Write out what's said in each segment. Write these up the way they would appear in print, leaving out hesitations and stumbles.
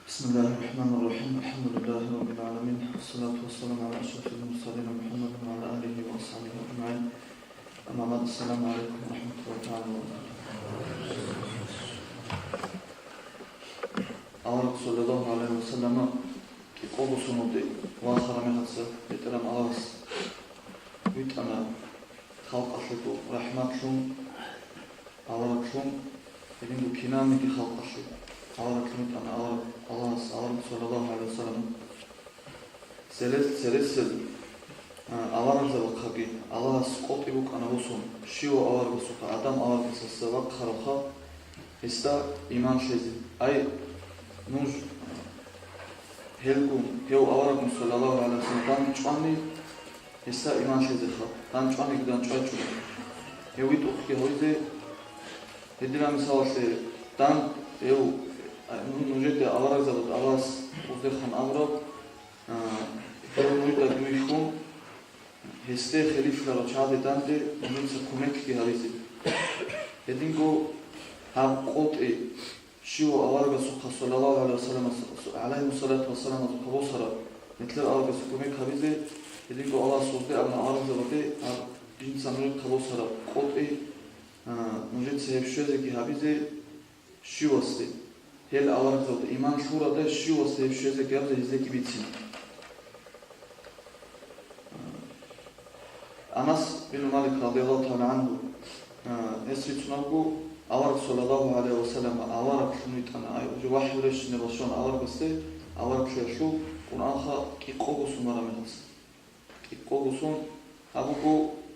بسم الله الرحمن الرحيم الحمد لله رب العالمين والصلاة والسلام على أشرف المرسلين محمد وعلى آله وأصحابه أجمعين أما بعد السلام عليكم ورحمة الله تعالى وبركاته. Allah sallallahu aleyhi ve selleme qobusunu وآخر مهتس يترم أغاس ويتأنا خلق أشلتو رحمتهم أغرقهم يدينو كنامي دي خلق أشلتو أغرقهم يتأنا أغاس صلى الله عليه وسلم سلسل أغرق زبقاقي أغاس قوتي بك أنا بصون شيو أغرق سوكا أدام أغرق سسبق خرقا إستا إيمان شيزي أي نوج هلكم هو أوركم صلى الله عليه وسلم دان چواني إستا إيمان شيزي خا دان چواني دان چواني هو يتوخي هو يزي هدينا مثال سي دان هو نوجد أورك زبط أغاس وزي خان أورك هو نوجد دويخون هسته خليف لارو چاده دان دي نوجد سكومك كي هاريزي هدينكو هم قوتي شيو أورك سوخا صلى الله عليه وسلم عليه الصلاة والسلام كبوسرا مثل أورك سكومك هاريزي هدينكو الله سوخي أبنا أورك زبطي جنسا نوجد كبوسرا قوتي نوجد سهب شوزي كي هاريزي شيو أستي هل أورك زبطي إيمان شورا ده شيو أستي شوزي كي هاريزي هزي كي بيتسين أنس بن مالك رضي الله تعالى عنه اسري تنبو أورك صلى الله عليه وسلم أورك شنويت أنا وحي ورش نبشون أورك استي أورك شو ونأخا كي قوغسون مرامنس كي قوغسون أبوكو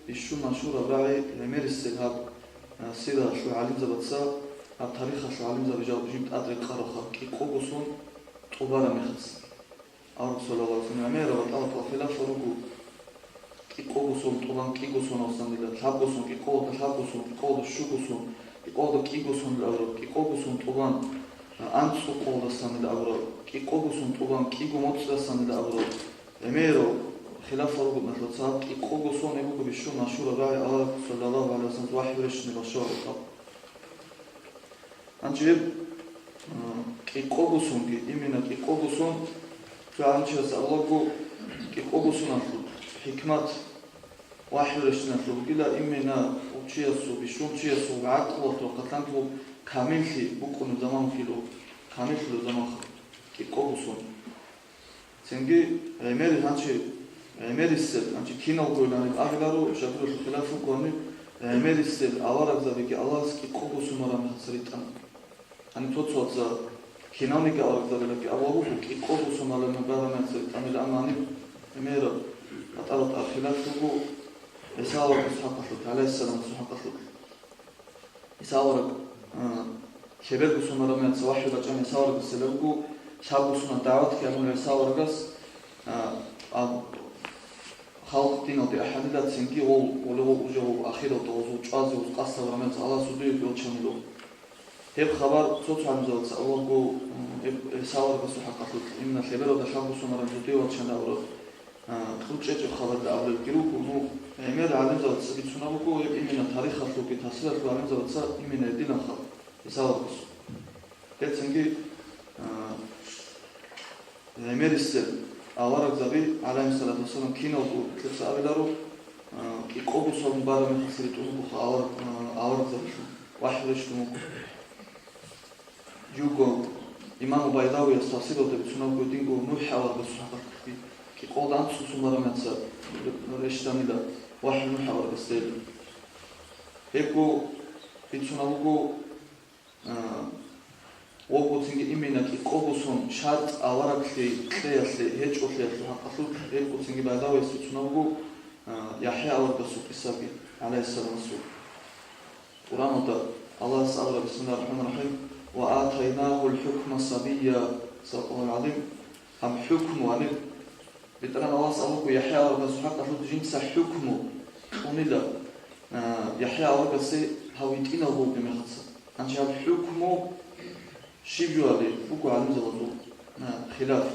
بشو مشهور أبراعي لمير السلهاب سيدا شو علم زبطسا التاريخ شو علم زبجاو جيمت أدري قرخا كي قوغسون طوبارا مخص أورك صلى الله عليه وسلم أمير وطلع خلاف فرقو كي قوغسون طولان كي قوغسون أصلا ديلا تلابغسون كي قوغ تلابغسون كي قوغ شوغسون كي قوغ كي قوغسون الأورو كي قوغسون طولان أنتسو قوغ أصلا الأورو كي قوغسون طولان كي قوغموتس أصلا الأورو أميرو خلاف فرق مثل صاحب كي قوغسون يبوكو بشو مشهور راي الله صلى الله عليه وسلم واحد ورشني بشار الطب أنجيب كي قوغسون كي إمينا كي قوغسون فأنجي أسألوكو كي قوغسون أخلو حكمات واحد ورشنا أخلو كلا إمينا وشيسو بشون شيسو وعقلته وقتلانته كامل في بوكو زمان فيلو كامل في زمان كي قوغسون سنجي عميري هانشي عميري السل هانشي كينا وقولاني أغلارو شابرو الخلافو قواني عميري السل أوارك زابي كي الله كي قوغسون مرامي حصريتان أنا توتسوات زا كيناوني كي أوارك زابي لكي أوارو كي قوغسون مرامي حصريتان الأماني عميرا أطارت الخلافو إساورك سحقصلك عليه السلام سحقصلك إساورك شباب سونا رميت سواحي بجان إساورك السلامكو شاب سونا دعوت كأمون إساورك خلق دين أو دي أحاديث سنكي ولو وجهه أخيرا توزو جازي وقصة ورميت على سوديو بيوتشانلو هيب خبر صوت عن زوج سأوركو إساورك سحقصلك إن شباب شاب سونا رميت وتشانلو خلچه خبر داول گیروکو مو امیر عالم زاد سبیت سنابوکو ایمینا تاریخ خلوکی تحصیلات عالم زاد سا ایمینا دینا خل اساوکس هتسنگی امیر السل آوارک زبی علیه الصلاة والسلام کیناوکو تلسا آبیدارو کی قوبوسا مبارمی خسریتو مبخ آوارک زبیشو واحدشتو مبخ یوگو امام بایداوی استاسیدو تبیت سنابوکو دینگو نوح آوارک سحقات کبی كي قول عن سوسو مرامتسا رشتاني دا واحد من حوار بستيل هيكو بيتسوناوكو وقو تنجي إمينا كي قوبوسون شارت آوارك لي كلياسلي هيجو كلياسلي حقصو هيكو تنجي بعداوي بيتسوناوكو يحيى أورك السوق السابي عليه السلام السوق قرآن دا الله سأل بسم الله الرحمن الرحيم وآتيناه الحكم الصبية صدق الله العظيم هم حكم وعنب بترى الله سألوكو يحيى أورك سحق أخذ جنس حكمه ونلا يحيى أورك سي هاويتين أبوك بمخصة أنت هذا حكمه شيبيو عليه فوقو علم زغزو خلاف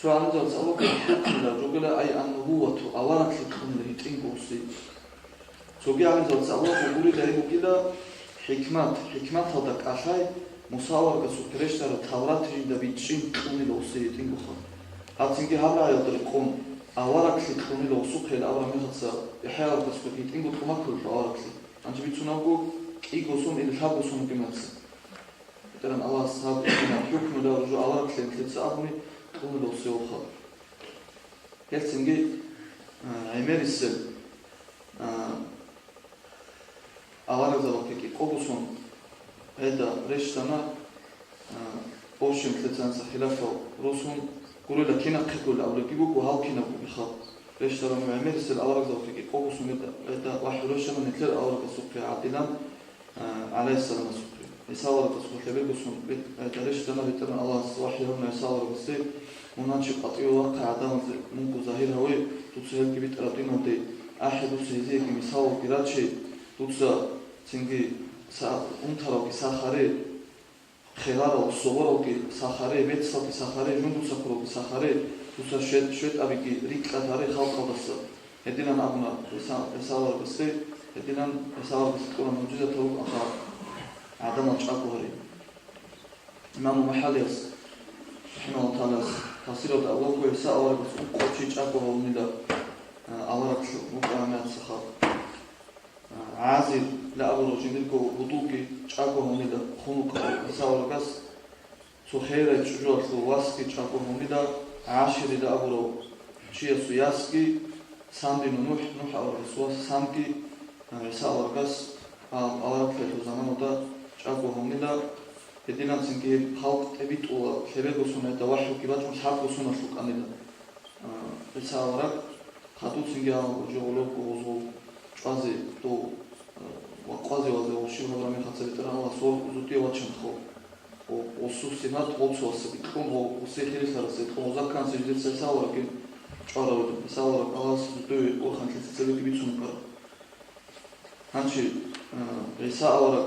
سو علم زغز سألوكو حكم لا جوغلا أي النبوة أورك لكم لهيتين قوسي سو جي علم زغز سألوكو قولي لهيبو كلا حكمات هذاك أشاي Musawar su preștara tavrati da vicin quni lo se tingu kha. Atsingi hala yodri qum awarak li quni lo su khel awra mekhatsa ihayar qasku tingu qmakul awarak li. Anji bitsunagu igosun il habusun kimatsa. Teran Allah sahab ina hukmu da ruju awarak li tlitsa abni quni lo se kha. Helsingi emerisel awarak zavaki qobusun Eda reștana oșim tlețanța hilafă rusun curula kina qikul awlekigu ku halkina ku bikha reștana nu emerisel awarak zavaki qobusun eda wahiloshana netler awarak suqi adilan alayhi salam suqi isawarak suqi lebegusun eda reștana bitana Allah wahilona isawarak se munanchi qatiwa qa'adan munku zahir hawi tutsel ki bitaratinode ahidu sizi ki misaw kirachi tutsa singi umtarogi saxare xelaro sovogi saxare metsogi saxare jundusaprogi saxare tusa shvet abigi riklatare xalqodas edilan abuna esavargse edilan esavargse qura mujiza to axa adama chaqori imam mahalias rahimahullah taala tasirot allahu esavargse qochi chaqoro umida avarak muqamat saxa عازل لا أبو رجيمكو وضوكي تشاكو هونيدا خونوكا ساورغاس سخيرة تشجوع سواسكي تشاكو هونيدا عاشر لا أبو تشيا سوياسكي ساندي نوح أورغاس سامكي ساورغاس أورغ فيتو زمانودا تشاكو هونيدا بدينا سنكي خلق تبيت ولا خبيرو سنة توحو كيبات مشحاكو سنة شوكانيدا ساورغ خاطو سنكي جولوكو وزو ჭვაზე თუ ყვაზე ვაზეულში მაგრამ ხაცები ტრალა სულ ზუტია ვაჩნხო ოსუსინათ ოცოსი თქო ოსეხილის არასე თქო ზაკანსი ძეცა საوارკი ჭვარავდა საوارკ ალას ზუტი ოხანთის ცელები ბიცუნკა ანჩი საوارკ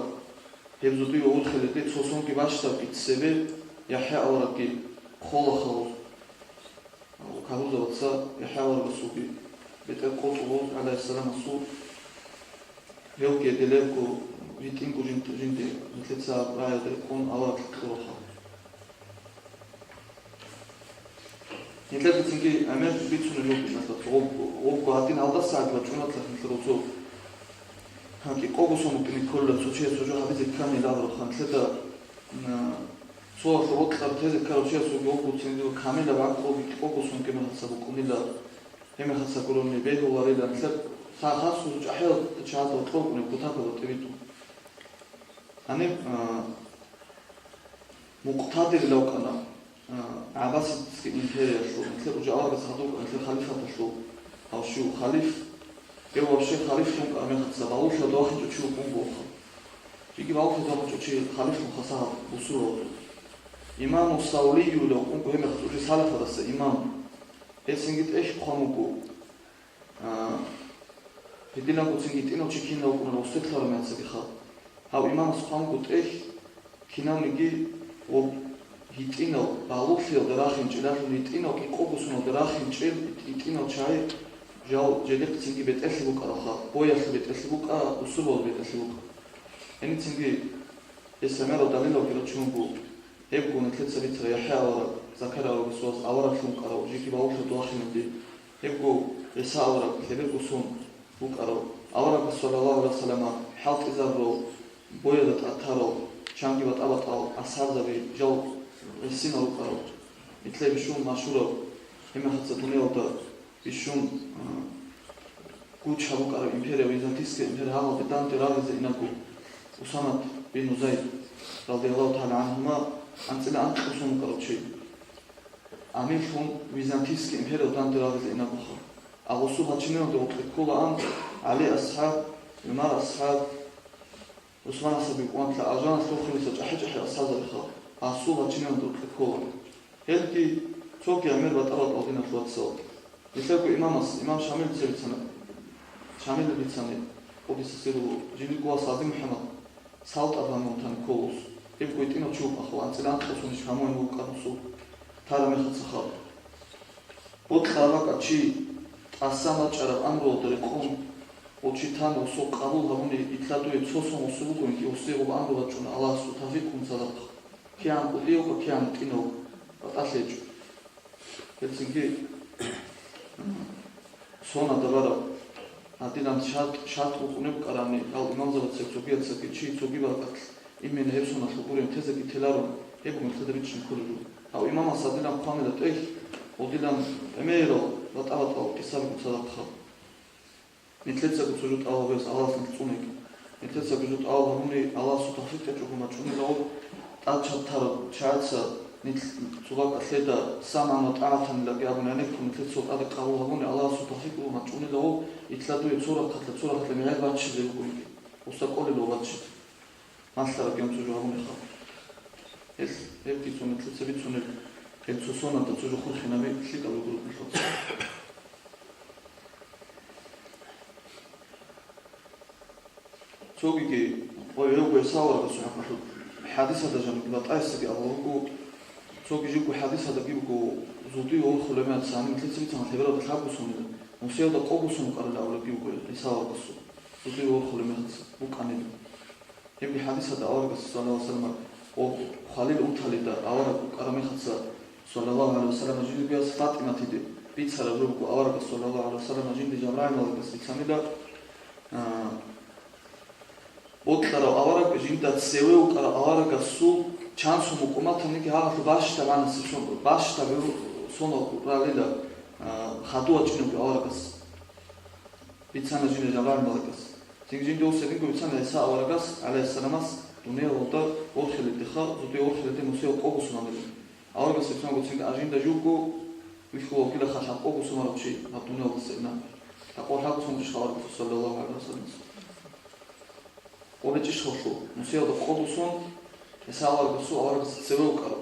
ებზუტი ოთხელეთი ცოსონკი ვაშტა პიცები იაჰია ავრაკი ხოლახო ქალუზოცა იაჰია ავრაკი ბეტა ყოწულო ალაის სალამ სუ Великие делегу витингу жинди лица правя дрекон авак кроха. Интеллект тинги амер бицуны лоби на тот олку один алда сагла чунатлах нтроцо. Хаки когусому кини колла сочия сожо хабизе ками лавро хан тлета на соа фотла тезе карочия сожо олку тинги ками лавак когусум кими хасабу кунила эме хасакурони бехоларида тлет خاصو جاهل تشاتو تروق من كتابه تبيتو أنا مقتدر لو كان عباس إمبريا شو مثل رجال بس هذوك مثل خليفة شو أو شو خليف يبغى شيء خليف شو كأمي خدسة باوش لدواخل تشوف بومبوخ يجي باوش لدواخل تشوف خليف مخصص بصورة إمام الصولي لو كم هم خدسة رسالة خدسة إمام إسنجت إيش بخاموكو بدينا قصني تينو تشكين لو كنا وستلار ما تسبيخا هاو إمام سبحانه قلت إيه كنا نجي وهيتينو بالوفيل دراخين جلاه هيتينو كي قوسونو دراخين جل هيتينو شاي جاو جدك تيجي بتأسلوك أرخا بويا بتأسلوك وسبول بتأسلوك يعني تيجي السماء ودليلو كده تشوفو هيبقوا نتلت سبيت رياحة ورا ذكر ورا بسواس أورا شون كارو جيكي باوفيل دواخين دي هيبقوا يسا ورا هيبقوا سون بوكارو أورا صلى الله عليه وسلم حالت إزارو بويدت أتارو شانجيبت أبطاو أصحاب ذبي جو السينة بوكارو إتلاقي بشون مشهورو هما خدستوني ودا بشون كوتشا بوكارو إمبيريا ويزانتيسكي إمبيريا هاما بدانتي راغزي إناكو أسامة بن زيد رضي الله تعالى عنهما أنتلا أنت خصوم بوكارو شيء أمين فون ويزانتيسكي إمبيريا ودانتي راغزي إناكو خا أغسو هاتشينيو دو تقول أن علي أصحاب المال أصحاب عثمان أصحابي وأنت لأجان سوخي سجحج أحد أصحاب الخا أغسو هاتشينيو دو تقول هلكي توكي أمير بطرات أوضينا في الواتساب يساكو إمام شامل بسير بسنة شامل بسنة قد يسيرو جيني قوى صادي محمد سالت أبان ممتان كولوس يبقوا يتينو تشوف أخو أنت لأنت خصونيش همون وقانوسو تارا ميخد سخار بطلع أتشي أسامة شرب أمره دريقون وشيطان وسوق قبول هوني إتلادو يتصوصون وسوقون كي وسيقوا بأمره وجون الله سو تفيقون صدق Kiam Udio, Kiam Tino, Atletico. Helsinki Sona Davara, Adilan Shat Ukunuk Karani, Al Manzara Soviet Sakichi, Sogiva, Imin Hepsona, Fukurim, Tezaki Telaro, Ebon Federation Kuru. Our Imam Sadilan Pamela Tech, Odilan Emero, what out Isabel Sadaka. Mitletsa Gutsurut Alves, Alas and Tunik. Mitletsa Gutsurut Al Huni, Alas Sutafita Chumachunilo, Alchatar, Chatsa, Nitsulak Atleta, Sama not Atan, the Gabanek, Mitletso Ada Kawu, Alas Sutafiku, Machunilo, Itlatu, Sura Katlatura, the Miravachi, the Ustakolo Watch. Master again to Joamuha. Yes, every one is a bit sooner. And so son of the Tujuhinavi, Chicago group. So we go sour Hadisa the Jan, but I say, I will go. So we go Hadisa the people Zudi or Hulaman, Sam, Clitzit and Hevera the Habusun, Monsieur the Cobusun Carla, the Sour, Zudi or Hulamans, Bukanin. Every Hadisa the August, Salama, or Khalil Utalida, our Aramihasa, Sallallahu Salam Julius Fatima Tidi, Pizza Ruku, our Sallallahu Salam Jindi Jamal, the Samida. Otlara avara jinda seveu kara avara gasu chance mukumatani ki hala bashta vanasi shon bashta sono ralida khadu achinu avara gas bitsana jine jalan malakas tingjin do senin ko bitsana esa avara gas alayhi salamas dunya oda orkhele dikha zoti orkhele de museo qobus nameli avara gas bitsana ko tinga ajinda juko wifo kila khala qobus marochi dunya oda sena aqor haqu sunshawar sallallahu alaihi wasallam Олечи шошу, мусео да ходусон, есалар гасу авар гас цевелкара.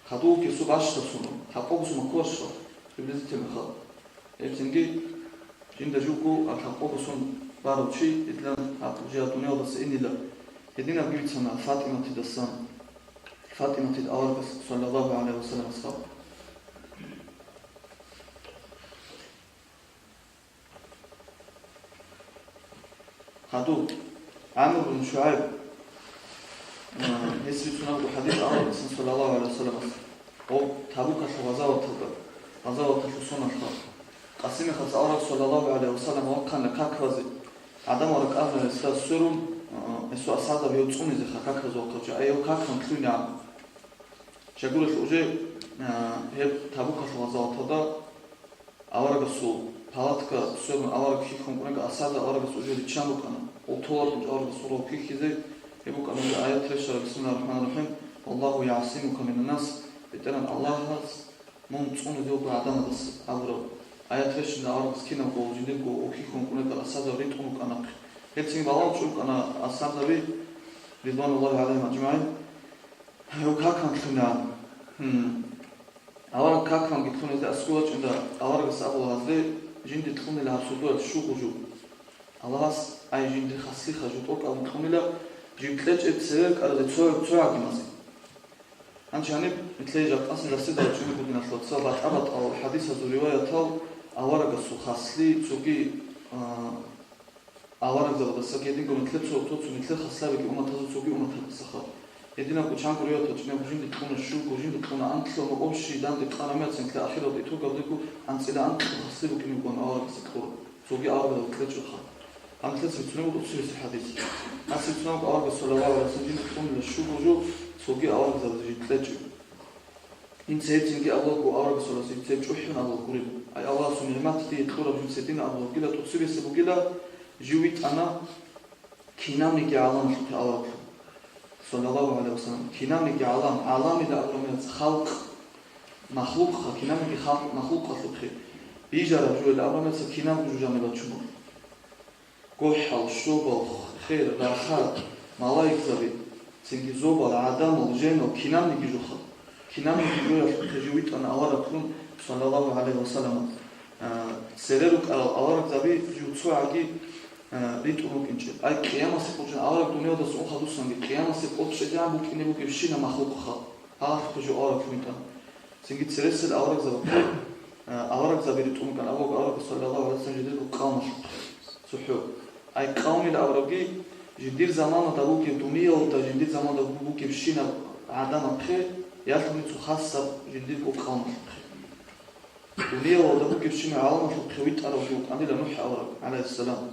Хаду кесу башта суну, хапогусу макошо, приблизительно ха. Ефтинги жинда жуку а хапогусон баручи, итлан апужа тунео да се инила. Едина гивицана Фатима ти да сам. Фатима ти авар гас саллаллаху алейхи ва саллям схаб. Хаду عامر بن شعيب يسري سنة حديث عمر صلى الله عليه وسلم أو تابوك غزوة سنة قاسم خلص عمر صلى الله عليه وسلم وكان لكاكوزي عدم ورك أمر استاذ سرم يسوع صعد بيوتوني زي كاكوزي وقتها أيوة كاكوزي كلنا عم شقول الأوجي هي تابوك غزوة عمر قصو حالاتك سرم عمر كيكم كونك أصعد عمر قصو جدي تشامو كنا وطول الأرض صورة كيكيزي يبقى أن الآيات رشرة بسم الله الرحمن الرحيم والله يعصمك من الناس بتران الله من تصون ذوق عدم بس أمره آيات رشرة الأرض سكينة وجدك وكيكم كونك أصعد ريتكم أنا هتسين بالله شوف أنا أصعد بي رضوان الله عليهم أجمعين وكاكم خنا أولا كاكم جتكون إذا أسكوت عند أولا بس أبو هذا جند تكون لها صدور شو وجو الله أي جند خاصي خجوت أو كم تكونيلا جبتلج اتسرق على تصور كماسي أنشاني مثل جات أصل السيدة جنب بدنا نطلع بعد أبد أو حديث هذا الرواية تال أورق السخاصلي سوقي أورق ذا بس كيدين قوم مثل تصور مثل خاصلا بكي أمة تزود سوقي أمة تبصخة يدينا كوشان كوريا تجمع كوشين تكون الشوك كوشين تكون أنتلو مقومشي دان دكانامات سنتلا أخيرا بيتوقع بديكو أنتلا أنتلو خاصلي بكي نقول أورق سكور سوقي أورق ذا مثل شخص أنا ثلاثة سنوات أصير في الحديث. أنا سنوات أورق صلى الله عليه وسلم تكون للشوك وجو سوقي أورق ذا ثلاثة. إن سيدنا الله أورق صلى الله عليه وسلم تجوحنا الله قريب. أي الله سبحانه ما تدي تقول بهم سيدنا الله قيل تصير سبقيلا جويت أنا كنامي كعالم في أورق صلى الله عليه وسلم كنامي كعالم عالم إذا أقرمت خلق مخلوق كنامي كخلق مخلوق خلق بيجا رجل أقرمت كنام جوجان بتشمر قحل شوبل خير راحات ملايكة سنجي زوبل عدم الجن وكنام نجي جوخل كنام نجي جوخل تجويت أنا أوركم صلى الله عليه وسلم سررك على أورك ذبي جوتسو عجي ريتونك إنشل أي قيامة سقوطن أورك دنيا ده سون خدوس سنجي قيامة سقوط شجاع بوكيني بوكي بشينا مخلوق خال أعرف تجو أورك ميتان سنجي تسرسل أورك ذبي أورك ذبي ريتونك أنا أورك صلى الله عليه وسلم جديد وقامش سحو أي قومي الأوروبي جدير زمان دابوكي دنيا وتا جدير زمان دابوكي بشينا عدم بخير يالتوني تخصص جنديل وقام ونيا وضبط كيفشين عالم الخويت على وجود عندي لنوح أورق عليه السلام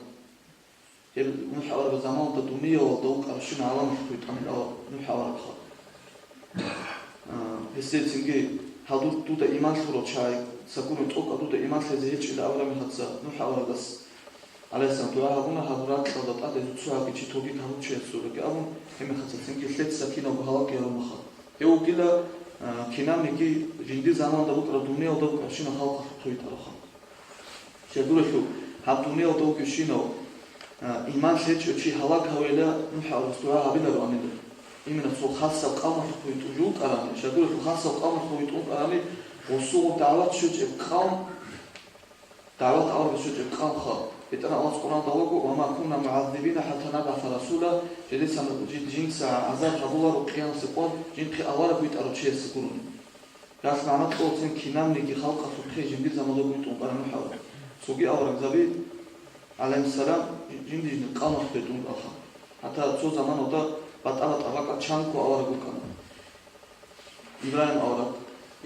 نوح أورق زمان الدنيا وضبط كيفشين عالم الخويت عندي نوح أورق خا هسه تنجي هادو تودا إيمان خروج شاي سكون توك تودا إيمان خزيج إلى أورا من هذا نوح أورق بس عليه السلام ترى هابونا هابورات لضبط هذا يزوجها كي تشتوكي كهو شيء سورة كأبون هم خزيج تنجي خلت سكينة وبهلاك يا رمخا يو كلا كنام نجي جندي زمان دبوك الدنيا ودبوك عشان خلق خويت أروخا شدول شو هاب الدنيا ودبوك عشانه إيمان شيء شيء هلاك هويلا نوح أورق ترى هابينا رانيد إيمان سو خاصة قام خويت وجود أراني شدول شو خاصة قام خويت وجود أراني وصو دعوات شو قام دعوات أورق شو قام خا بتأنا الله سبحانه وتعالى وما كنا معذبين حتى نبعث رسولا جلسا جنس عذاب ربولا وقيام سقوط جنك أولا بيت أرتشي سكون كاس معناه قوتين كنام نيجي خلق أفريقي جندي زمان بيت وقرن محاول سوقي أورق زبي عليه السلام جندي نقام بيتون أخا حتى تو زمان ودا بتألا طبقة شانكو أورق وكان إبراهيم أورق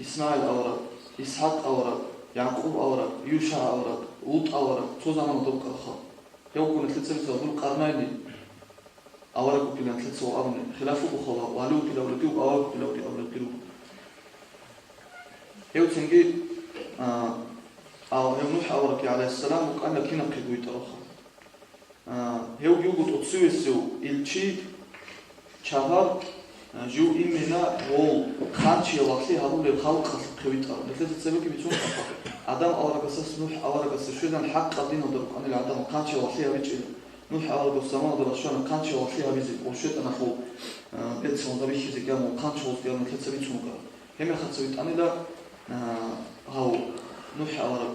إسماعيل أورق إسحاق أورق يعقوب أورق يوشع أورق لوط أورق تو زمان ودا أخا يوكون ثلاثة ذو القرنين أورق كلا ثلاثة وأربعة خلافه بخلا وعلو كلا ولدي وأورق كلا ولدي أورق كلا يو تنجي أو نوح أورق عليه السلام وكأن كنا قدوي تروخا يو يوجد أتصوي سو إلشي شهر جو إمنا وول خانشي لطلي هذول الخلق قدوي ترى مثل تسمى كي بتشوف عدم أورق أساس نوح أورق أساس شو ذا الحق قدينا ودرك أنا العدم خانشي لطلي هبيج نوح أورق السماء درشان خانشي لطلي هبيز وشيت أنا خو بيت سون دبي شيء كام خانشي لطلي أنا مثل تسمى شو كذا هم خدسويت أنا لا هاو نوح أورق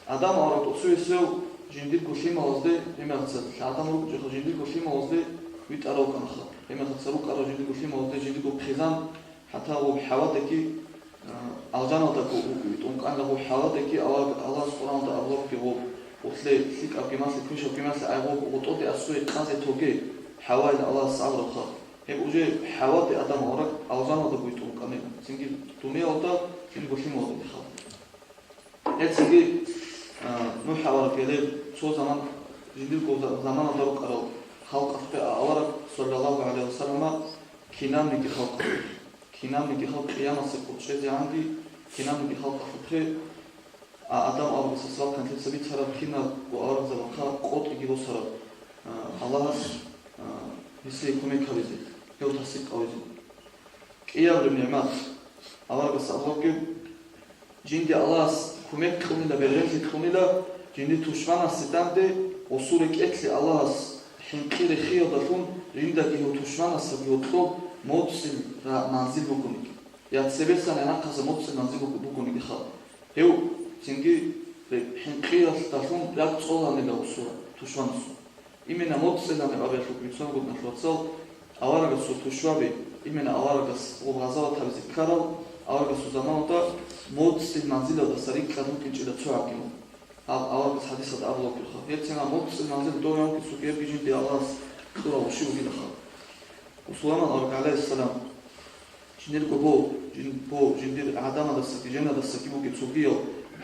عدم أورق أتصوي سو جنديل كوشي مازده هم خدسات عدم رو جنديل كوشي مازده بيت أروق أنا خا هم خدسروك أروق جنديل كوشي مازده جنديل كوخزان حتى هو بحوادكي أوجانا تكو بيتونك أنا هو بحوادكي الله سبحانه وتعالى كي هو وتلاقي فيك أبكي مثل كوش أبكي مثل أيوه وتقضي أسوي قاضي توجي حوالي الله سبحانه وتعالى هم وجه حوادي أدم أورق أوجانا تكو بيتونك أنا سنجي الدنيا ودا جنديل كوشي مازده خا هالسنجي نوح أورق يلي شو زمان جنديل كو زمان أدرك أرو خلق أورق صلى الله عليه وسلم كنام نجي خلق كنام نجي خلق قيامة سقوط شيء عندي كنام نجي خلق أفريقيا أدم أورق سلسلة كانت تسبيت سرب كنا وأورق زمان خلق قط يجيبوا سرب الله يسي كمي كابيزي يو تحسيك أوزي قيام بالنعمات أورق سألوك جندي الله كمي كوني لا بيرنتي كوني لا جندي توشمانا ستامده وصولك أكل الله حنقير خير دفون جندك يو توشمانا سبيوتلو موتسل منزل بكونيك يا تسبيسان أنا قصة موتسل منزل بكونيك خا هو تنجي حنقير دفون لا تصور عن الأصول توشمانا سو إمنا موتسل عن الأبيض بيتسون قد نخلصل أورق سو توشوابي إمنا أورق وغزارة تبزي كارل أورق سو زمان ده موتسل منزل ده سريك كانوا كنجي لتوعكينه أورق حديث ده أبلغ الخا هي تنا موتسل منزل دو يوم كسوكيه بيجي دي الله كرا وشيو كده خا وسليمان أورق عليه السلام جنديل كبو جنديل عدم ده سكيجنا ده سكيبو كتسوكيه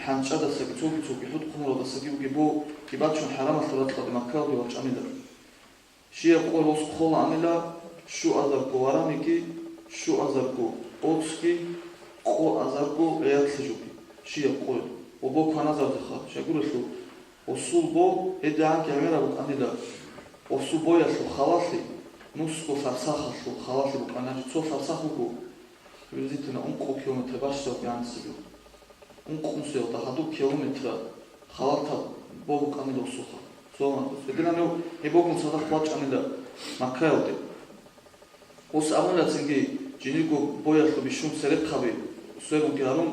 حنشة ده سكيتسوكي حد قمر ده سكيبو كبو كباتشون حرام الثلاث قد مكة ويوش عمله شيء يقول وص خول عمله شو أذركو وراميكي شو أذركو أوتسكي قو أذركو غير سجوكي شيء يقول وبو كان أذر دخا شيقول شو وصول بو إدعاء كاميرا بك عمله وصول بو يشلو خلاصي نسكو فرساخ شو خلاصي بك أنا جتسو فرساخ بكو يزيدنا أنقو كيلومتر باشتو بيان سجو أنقو مسيو تهدو كيلومتر خلاصة بو بك عمله وصوخا سوما فكنا نو يبوكم صدق واتش عمله مكة ودي وص أمونا تنجي جنيكو بويا خو بيشوم سرق خبي سويبو كيارون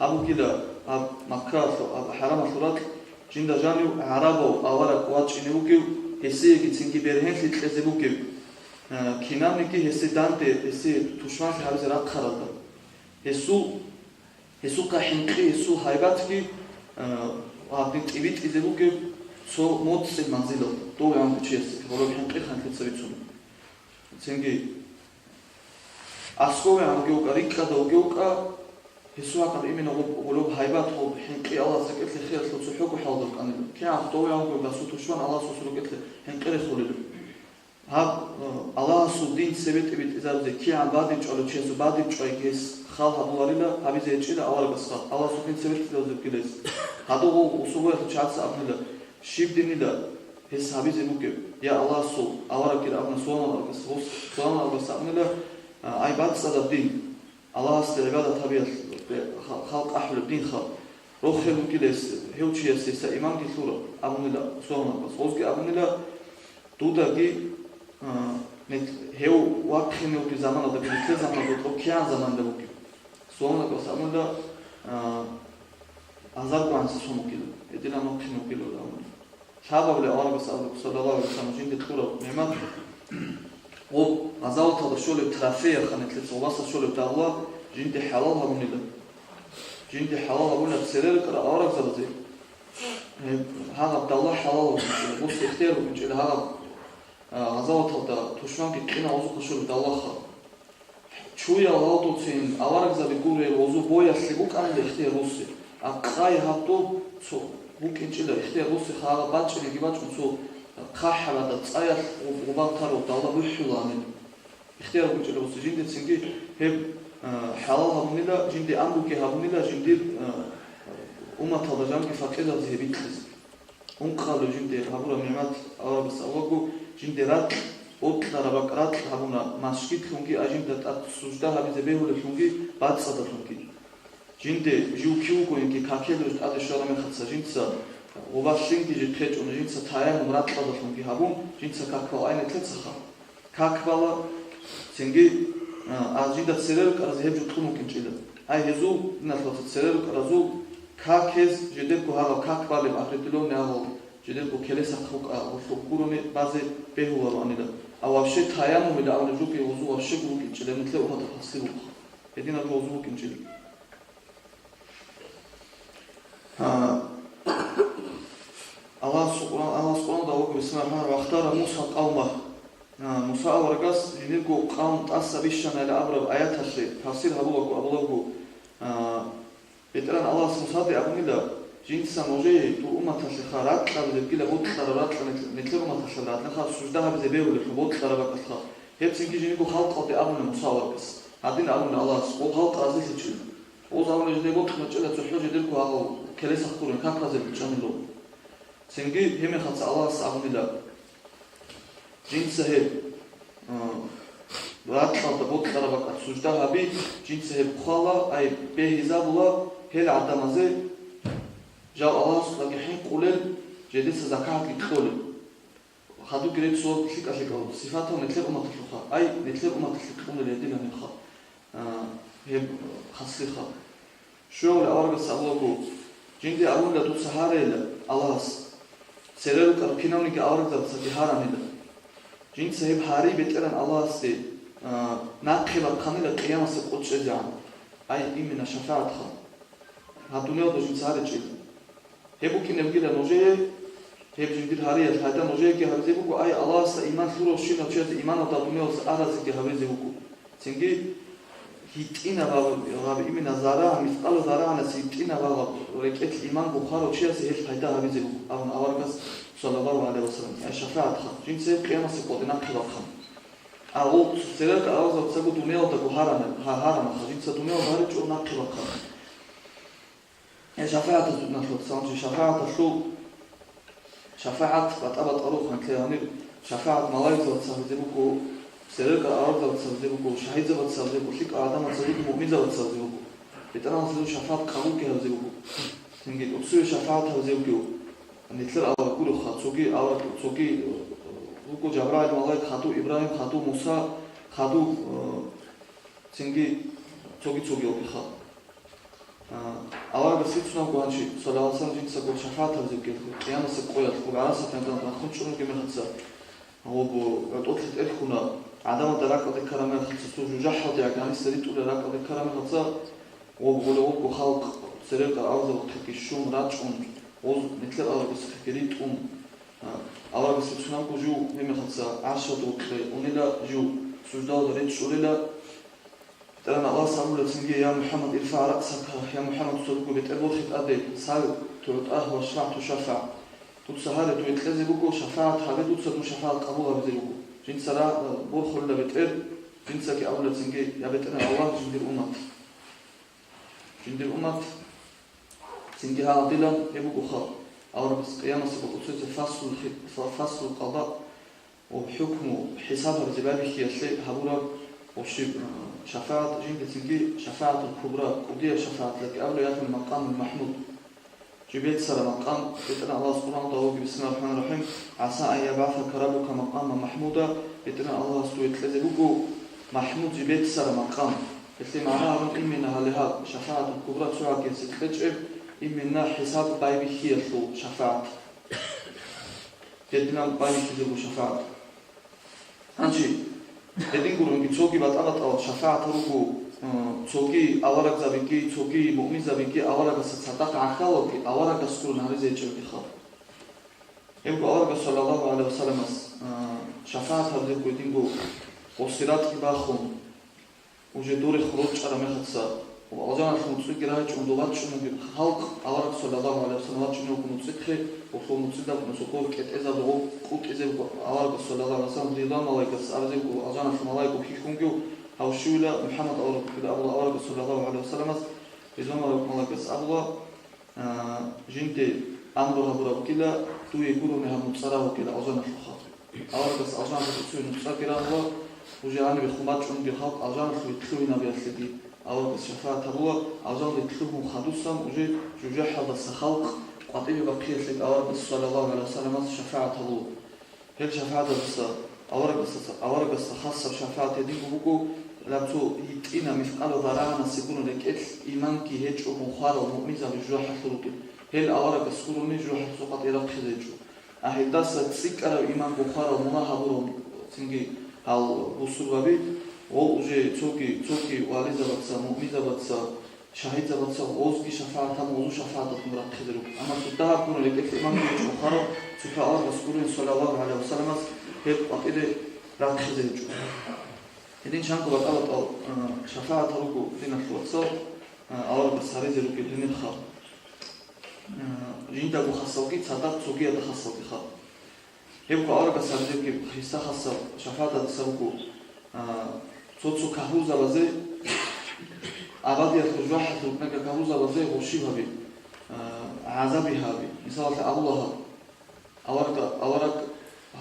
أبو كده أب مكة أب حرام الثلاث جندا جانيو عربو أورا واتش إنيوكيو هسي كتنجي بيرهن في تلزبوكيو كينامنيكي هسي دانتي هسي توشمان في هذا الرق خرطة هسو كحنقي هسو هايباتكي وابنت إبيت إزبوكيو سو موتس المنزل دو يوم بتشيس ولو حنقي خانت تسويتون تنجي Ascove augeoka rikka da augeoka Hisuaka imena ولو هايبات هو حنقي الله زكت لي خير لو تحوك وحاضر أنا كي عم طوي عم بقول بس وتشوان الله سوسلو قلت لي حنقي خليل هاب الله سودين سبت بيت إذا زي كي عم بعدين على شيء سو بعدين شوي كيس خال هبولارينا هبي زي شيء أول بس خال الله سودين سبت إذا زي كيس هذا هو وسوى تشعت أبنلا شيب ديني لا هس هبي زي ممكن يا الله سو أول كده أبنا سوما الله بس هو سوما الله بس أبنلا أي بعد صدق دين الله استعباد طبيعة خلق أحلى الدين خلق روح مكيلس هيوتشي يسيس إيمان كثورة أبنلا سوما بس وزك أبنلا تودا جي نت هيو واقعي وفي زمان ده بيجي زمان ده وكيان زمان ده وكي سوما بس أبنلا أزار قان سوما كيلو إدينا نوكي نوكيلو أبنلا شابه ولا أول بس أبنلا صلى الله عليه وسلم جند كثورة نعمة و أزاوت هذا شغل ترافيه خانت لتصوص شغل بتاع الله جند حلال هبونيلا جند حلال هبونيلا بسرير كرا أورق زبزي هذا بتاع الله حلال بص اختيار ومش إلى هذا أزاوت هذا تشمان كنا وزق شغل بتاع الله خا شوية الله توصين أورق زبي يقول وزو بويا سلبوك أنا الاختيار روسي أقاي هاتو سو ممكن إلى اختيار روسي خا باتش اللي جباتش مسو خاحة بعد تصاير وبالتارو بتاع الله بيحلو عنه اختيار ومش إلى روسي جند سنجي هب حلال هبونيلا جندي أمبوكي هبونيلا جندي هذا جامك فكذا زي بيتلز قالوا جندي هبورا نعمات أو بس أوجو جندي رات أوتلا ربك رات هبونا ماشكيت خونكي أجندة السجدة هبي زبيه ولا خونكي بعد صدر خونكي جندي جو كيو كونكي كاكيلو هذا الشهر من خمسة جنسا وباشينكي جت خيج ولا جنسا تايم مرات صدر خونكي هبون جنسا كاكوا أين تلتسخا كاكوالا سنجي أجندة سرير كرازه بجتخو ممكن جدا هاي هزو نفلت سرير كرازو كاكز جدكو هذا كاكوالي أخرتلون نهال جدكو كليسا خلقوروني بعض بهوارو أنيدا أو أشي تايمو ملا أو نجوكي وزو أشي ممكن جدا مثل أمة تفصيل هدينا الوزو ممكن جدا الله سبحانه وتعالى بسم الله الرحمن الرحيم واختار موسى قومه موسى ورقص جدكو قوم تأسى بيشان إلى أبرب آيات هشي تفصيل هبوكو بيتران الله سبحانه وتعالى أبنيلا جنسا موجيه تو أمة الخارات قبل كلا بود خرارات مثل أمة الخارات نخاف سجدها بزبيه والخبود خرابك الخا هي بسنكي جنيكو خلق أو تأمن مصور بس هادين أمن الله سبحانه خلق عزيز تشيل وزاون جدي بود خمسة تحلو جديلكو هاو كليسا خورن كاك رازل بتشاملو سنكي هم خلص الله سبحانه جنسا هي رات خلط بود خرابك سجدها بي جنسا هي بخلا أي بهزاب الله هل عدمازه جاء الله سبحانه الحين قولن جديد زكاة لكل خدوا قريت صور كلك أشكال صفاتهم نتلقى أمة الخاء أي نتلقى أمة الخاء اللي يدينا من الخاء هي خاصة شو الأول بس الله جندي أول لا تسهارة إلا الله سيرلو كركينوني كأول لا تسهارة إلا جند سهيب هاري بيترن الله سي ناقل القانون القيامة سقطش جان أي من الشفاعة خا هادونيو دوجين سهارة جيل هبو كي نبغيلا نوجيه هب جندير هاريا هذا نوجيه كي هبزي بوكو أي الله سا إيمان ثورو شين أو شيء إيمان أو تادونيو سأرز كي هبزي بوكو سنجي هيتينا باب إيمان زارا مثقال زارا أنا سيتينا باب وركت إيمان بخار أو شيء سهل فايدة هبزي بوكو أون أوركس صلى الله عليه وسلم الشفاعة خا جند سهيب قيامة سقطنا كذا خا أو سيرك أوزا تسقط دنيا وتجوهرنا هارنا خا جند سدنيا وهارج ونا كذا خا شفاعة نفلت سانج شفاعة شو شفاعة بتقبض أروح عن كلامي شفاعة ملاك وتصدقكو سرق الأرض وتصدقكو شهيد وتصدقكو شيك آدم وتصدقكو مؤمن وتصدقكو بترى نصير شفاعة قانون كهذبكو نجد أصير شفاعة هذبكو نتلر على كل خاط سوكي هو جبرائيل ملاك خاتو إبراهيم خاتو موسى خاتو سنجي سوكي أوكي أول بس يتسنا قوانشي صلى الله عليه وسلم جنسا قول شفاعة هذبكو قيامة سقوية وعراسة تندان نخون شنو كم خدسا هو بو أطلت إلكونا عدم دراك أدي كرامة خدسا سوجو جحد يعني سريت أولي راك أدي كرامة خدسا وبقولوا خلق سرير الأرض وتحكي الشوم راجعون مثل الأرض بس كريت أول بس يتسنا جو هم خدسا عشرة وكري ونلا جو سجدة دريت شوليلا ترى الله سأقول لك يا محمد ارفع رأسك يا محمد صدق بتقول خد أدي سال تقول وشفعت وشفع تسهل تتلزي بكو شفاعة حبيت تسد شفاعة قبولها بزيبكو جن سرا بورخل لبتقل جن سكي أولى تنجي يا بتقل الله جند الأمة تنجيها عدلا يبقو خاء أو بس قيامة سبقو فصل القضاء وحكم حسابها بزبابي خياسي هبورا وشيب شفاعة جند تنجي شفاعة الكبرى ودي شفاعة لك أولى يأخذ المقام المحمود جبت سر مقام بتنا الله سبحانه وتعالى بسم الله الرحمن الرحيم عسى أن يبعثك ربك مقاما محمودا بتنا الله سبحانه وتعالى محمود جبت سر مقام اللي معناها إمنا هلها شفاعة الكبرى سواء كان ستخجب إمنا حساب بايبي خيرتو شفاعة بتنا بايبي خيرتو شفاعة أنشي بدين قولون بتوقي بتأغط أو شفاعة ربو توقي أورق زبيكي توقي مؤمن زبيكي أورق ستصدق عخاوكي أورق سكرون هرزي جوكي خاو يبقى أورق صلى الله عليه وسلم شفاعة هرزي قويدين قول وصيرات كباخون وجه دور خروج على مختصر وأجانا المتصدق رايج وندوات شنو بالخلق أورق صلى الله عليه وسلم شنو كمتصدق وفو متصدق نسقول كت إذا دعو كوت إذا أورق صلى الله عليه وسلم رضا ملاك أرزق وأجانا الملاك وحيكونجو أو شولا محمد أورق كده أبو أورق صلى الله عليه وسلم رضا ملاك أبو جنت أمرها برا كلا تو يقولون هم متصرف كلا أجانا الخاط أورق أجانا تسوي متصرف كلا هو وجاني بخمات عند بخاط أجانا يتلوينا بيسلدي أورق الشفاعة هو أجانا يتلوهم خدوسهم وجي جوجح هذا الخلق قطيب بقية لك أورق صلى الله عليه وسلم شفاعة هو هل شفاعة بس أورق الخاصة شفاعة يدين بوكو لابتو يتقينا مثقال ذراعنا سيكون لك إيمانك هيج ومخار ومؤمنة بجوح حلوك هل أورق السكروني جوح سقط إلى خذيجو أهداس تسكر إيمان بخار ومناهبرون تنجي هل وصول بابي ووجه توكي والدة بتسا مؤمنة بتسا شهيدة بتسا ووزكي شفاعة ووزو شفاعة تمرق خذلو أما تدها كون لك إيمان هيج ومخار سوف أورق السكروني صلى الله عليه وسلم هيك وقيل راك خذيجو إذن شانكو بطلت شفاعة رجو لنا الوصول أول بساريز رجو لنا الخار جندا بخصوصي صدق سوقية تخصصي خار يبقى أول بساريز رجو خيستا خصو شفاعة تسرقو صوتو كهوزا بزي أبادية الجوحة تلقناك كهوزا بزي غشيبها بي عذابي هابي مثال الله أولك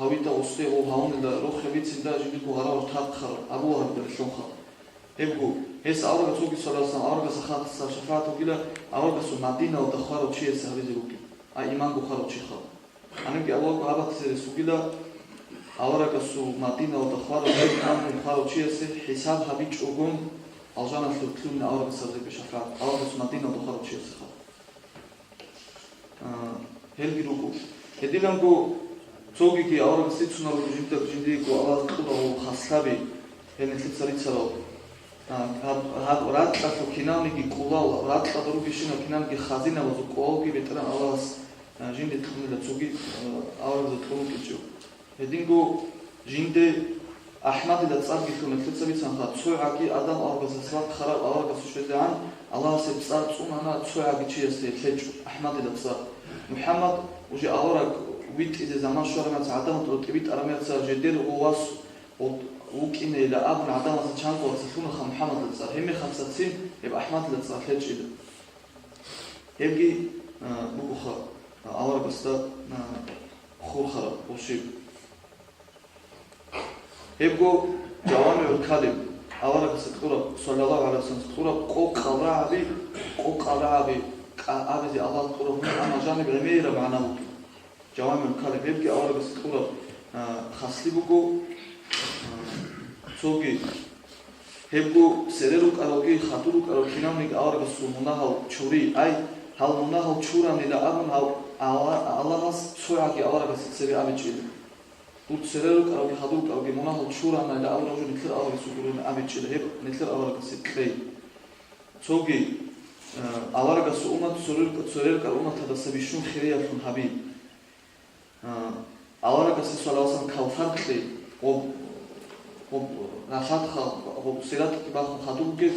هاويتا وستي أو هاون إذا روح بيت سندا جديد بغرا وتحق خر أبوها بالشون خر يبقوا هس أورج سوقي صلى الله عليه وسلم أورج سخات شفاعة وكلا أورج سو مدينة وتخار وشيء سهل زوجي إيمان بخار وشيء خر أنا بقى الله كهذا تسير سوقيلا أورج سو مدينة وتخار وإيمان بخار وشيء سه حساب هبيج أقوم أجانا في الكلون أورج سهل بشفاعة أورج سو مدينة وتخار وشيء سخر هل بيروقو هديلانكو توقيكي أورق سيتسونا وجدك جنديك وأول قطع وخاصابي هني تلتسريتسرو هاد رات تفو كنامني كولال رات تدروبي شنو كنامني خزينة وزقوالكي بتران الله جندي تخمل توقي أورق زتخمل جو هدينكو جندي أحمد إذا تصارك كنا تلتسريتسان خا تسوعكي آدم أورق زسلات خراب أورق سوشيدان الله سيبصار تصوم أنا تسوعكي شيء سيفلج أحمد إذا تصار محمد وجي أورق ويت إذا زمان شو رمت عدم ترتبط أرمية صار جدير وواس وكين إلى أبو عدم صار وتصفون محمد لتصار هم 5 سنين يبقى أحمد لتصار هيج إذا يبقي بوخا أول بس ده خور خراب وشيب يبقوا جوامع الكلم أول بس تقول صلى الله عليه وسلم تقول قوق رعبي أبدي الله تقول أنا جانب عميرة معنا جوامع الكلم يبقى أول بس تقول خاصلي بقو توقي هبقو سريروك أروكي خاطروك أروكي نامنك أول بس مناهو تشوري أي هل مناهو تشورا نلا أبن هل الله ناس تشورك أول بس تسري أبي تشيل تو سريروك أروكي خاطروك أروكي مناهو تشورا نلا أول رجل نتلر أول بس يقولون أبي تشيل هب نتلر أول بس تلي توقي أول بس أمة سريروك أمة هذا سبيشون خيرية فن حبيب أول بس صلى الله عليه وسلم كوفر لي Rahatxa sirat bax xatugi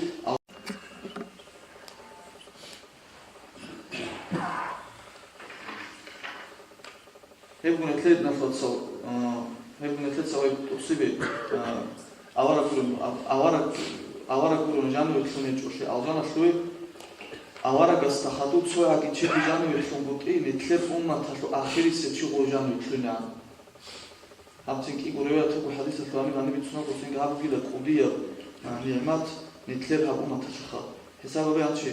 hebgunetled nafotso hebgunetled saway usibe avarakurun janu ixuneჭურში ალჟანაშუი ავარაგას და ხატუ ცოაგი ჩები ჯანუ იხუნგუტი ნეთლებ უმათალო ახირისე ჩუღო ჯანუ იხუნა ამცენ კი გურევა თუ ჰადისა თვანი ვანი ბიცუნა გოსენ გაბგილა ყუდია ნიემათ ნეთლებ აბუმათალო ხა ჰესაბები ანჩი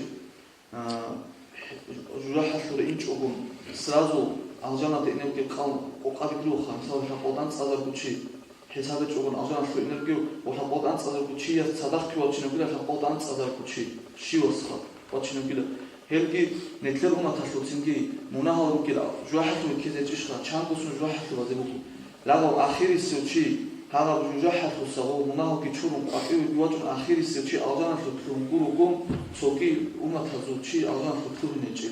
ჟურაჰასური ინჭუგუნ სრაზუ ალჟანატ ენერგია ყალ ოყადი გლუხა მსალშა ყოდან წაზარგუჩი ჰესაბე ჭუგუნ ალჟანატ ენერგია ოხა ყოდან წაზარგუჩი ია სადახქივა ჩინოგილა ყოდან წაზარგუჩი შიოსხა ოჩინოგილა ჰელგი ნეთლებ უმათალო ცინგი მონაჰალუ კირა ჟურაჰასური ქიზეჭიშხა ჩანგუსუნ ჟურაჰასუ ვაზებუ ლაგო ახირისუჩი ჰაღა ჟურაჰასუ საღო მონაჰალკი ჩურუნ ყატივი ვაჭუნ ახირისუჩი ალჟანატ თუნგურუგუ ცოკი უმათალუჩი ალჟანატ თუნეჭი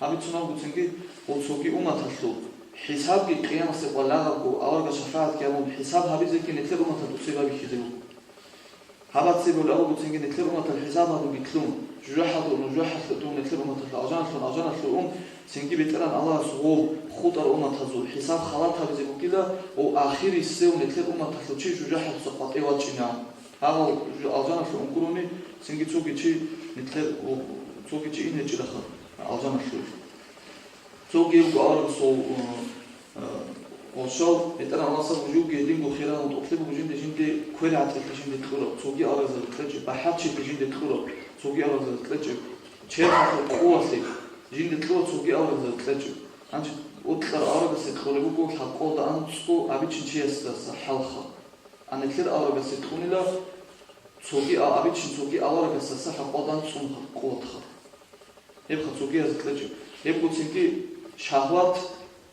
აბიცუნა გუცინგი ოცოკი უმათალუ ჰისაბი ყიამასე ყოლაღუ ავარგა შაფაათ კი ამო ჰისაბ ჰაბიზეკი ნეთლებ უმათალუ ცებაბი ხიზებუ ჰაბაცებუ ლაგო გუცინგი ნეთლებ უმათალუ ჰისაბადუ გიქლუ ჟურაჰასუ ნეთლებ უმათალუ ალჟანატ სინგი ბეტერან ალას ო ხუტარ უმათალუ ჰისაბ ხალათ ჰაბიზეკუ კიდა ო ახირისე ნეთლებ უმათალუ ჩი ჟურაჰასუ ყატევაჭინა ჰაღა ალჟანატ უნკურუნი სინგი ცოგიჩი ნეთლებ ცოგიჩი ინეჭირა ხა ალჟანატ ზოგი უყარსო ოსო მეტარა ალასა უჯუგი დინგო ხერა უტოფლებო უჯინდე ჟინდე ქვერა ატყე ჟინდე თქურო ზოგი ალაზა ტყეჭი ბაჰაჩი ჟინდე თქურო ზოგი ალაზა ტყეჭი ჩერხა ყუასი ჟინდე თქურო ზოგი ალაზა ტყეჭი ანჩი უტყარ ალაზა თქურებო გო ხაკოდა ანცუ აბიჩინჩიესა ჰალხა ანექერ ალაზა თქუნილა ზოგი აბიჩინცოგი ალაზა საჰაკოდა ანცუ ყოთხა ებხა ზოგი ალაზა ტყეჭი ებუცინკი შაჰვათ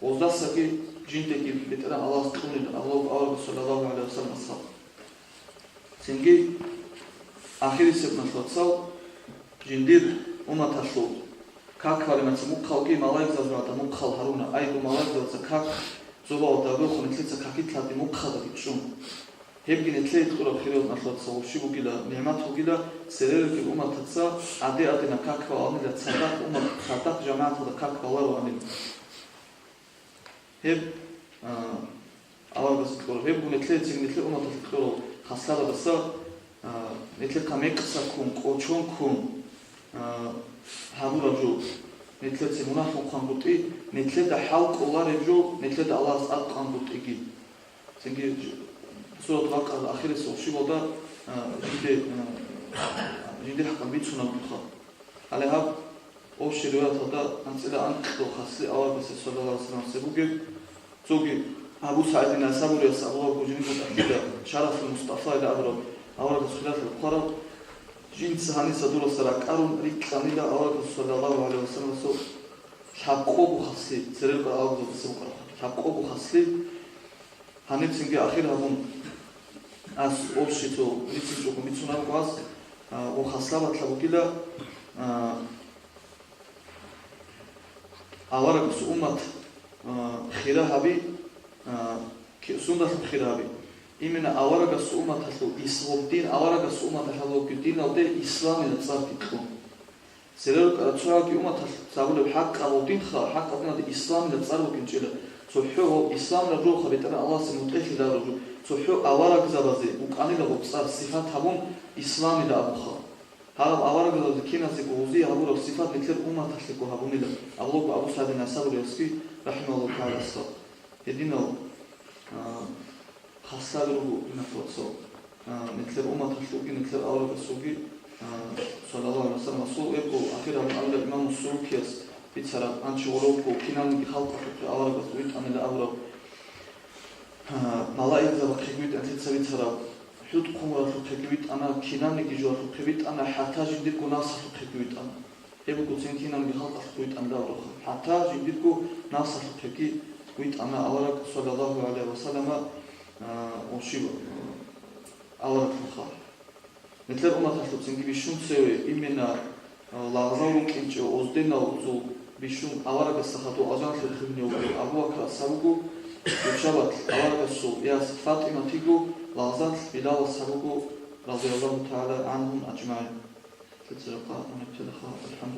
20-საგი ჟინდეკი მეტარა ალას თქუნილა ალაჰ სალალაჰუ ალაიჰი ვასალამ სა სინგი ახირისებმა ხოცავ ჟინდირ უმათაშო ქაქარი მაც მუქალკი მალაიგზაზრა და მუქალ ჰარუნა აიგო მალაიგზაზრა ქაქ ზობაო და ვეხონი თლიცა ქაკითლადი მუქადა გიჩუნ ჰებგინე თლეთ ყურო ხირელ ნახოცავ შიბუგილა ნემათუგილა სერერკი უმათაცა ადეადენა ქაქვა ამილა ცადაკ უმათ ხატაკ ჯამაათა და ქაქვა ლარვანი ჰებ ალაგას ყურო ჰებგინე თლეთ ციგნეთლე უმათაცა ყურო ხასლადასა ნეთლე კამეკსა კუნ ყოჩონ კუნ ჰამურაჯო ნეთლე ცემუნახო ხამბუტი ნეთლე და ჰალკოლარეჯო ნეთლე და ალას ატყამბუტიგი სინგი სულოთ ვაკა ახირესო შიბოდა ჟინდე ჰაკაბიცუნა ბუხა ალეჰა ოვშიროათა და ანცელა ანტო ხასი ავარბასე სოლალასრამ სებუგე ზოგი აბუ საიდინა საბურია საბუგო ჟინგუტა და შარაფ მუსტაფა და აბრო ავარბას ხილაფ ხარა ჟინც ჰანისა დუროსარა კარუნ რიკანი და ავარბას სოლალაჰუ ალაიჰი ვასალამ სო ჰაკობუ ხასი ცერება ავარბას სეუყარა ჰაკობუ ხასი ჰანიცინგე ახირა ბუნ ას ოფშიტო რიცინჯო მიცუნა ყავს ო ხასლაბათ ლაბუკილა ავარაკს უმათ ხირაჰაბი სუნდას ხირაჰაბი იმენა ავარაკს უმათალო ისლომდინ ავარაკს უმათალო კიტინალდე ისლამი და წარფიტყო სერელ ცოაგი უმათალ ზაბულებ ჰაკყავდინ ხა ჰაკყავდინ ისლამი და წარფიტყო სოჰო ისლამი და როხა ბეტარა ალასი მუტეხი და რო სოჰო ავარაკზაბაზე უკანილო წარ სიფათაბუნ ისლამი და აბუხა ჰალ ავარაკზაბაზე კინაზე გოუზი აბურო სიფათ მეტლერ უმათალე გოჰაბუნილა აბლო აბუ სადინა საბურევსკი რაჰიმაალლაჰუ თაალასო ედინო ხასადრუ ნაფოცო მეტლერ უმათალე მეტლერ ავარაკსუგი სალალაჰუ ალაიჰი ვასალამ სულ ეკო ახირა ალ იმამ სულქიას ბიცარა ანჩი ოროკო კინანი ხალყა ავარაკს ვიტანე და აბრო მალაიგზა ვქიგვით ანცეცავიცარა ჰუტ ყუმრა ვქიგვით ანა კინანი გიჟვა ვქიგვით ანა ჰათა ჟინდი გუნას ვქიგვით ანა ებუ ცინკინანი ხალყა ვიტან და აბრო ჰათა ჟინდი გუ ნას ვქიგვით ანა ავარაკ სალალაჰუ ალაიჰი ვასალამა ოში ავარაკ მეტლერ უმათაშო ცინგი ბიშუნცევე იმენა ლაღზაურუ კინჭო ოზდენა უზუ ბიშუნ ავარაკას სახატო აჟანხე ხმნიო აბუ აკრა საბუგუ يتشبط أوارغسو ياس فاطمة تيجو لازال بلال السبوكو رضي الله تعالى عنهم أجمعين. تتلقى ونبتلقى الحمد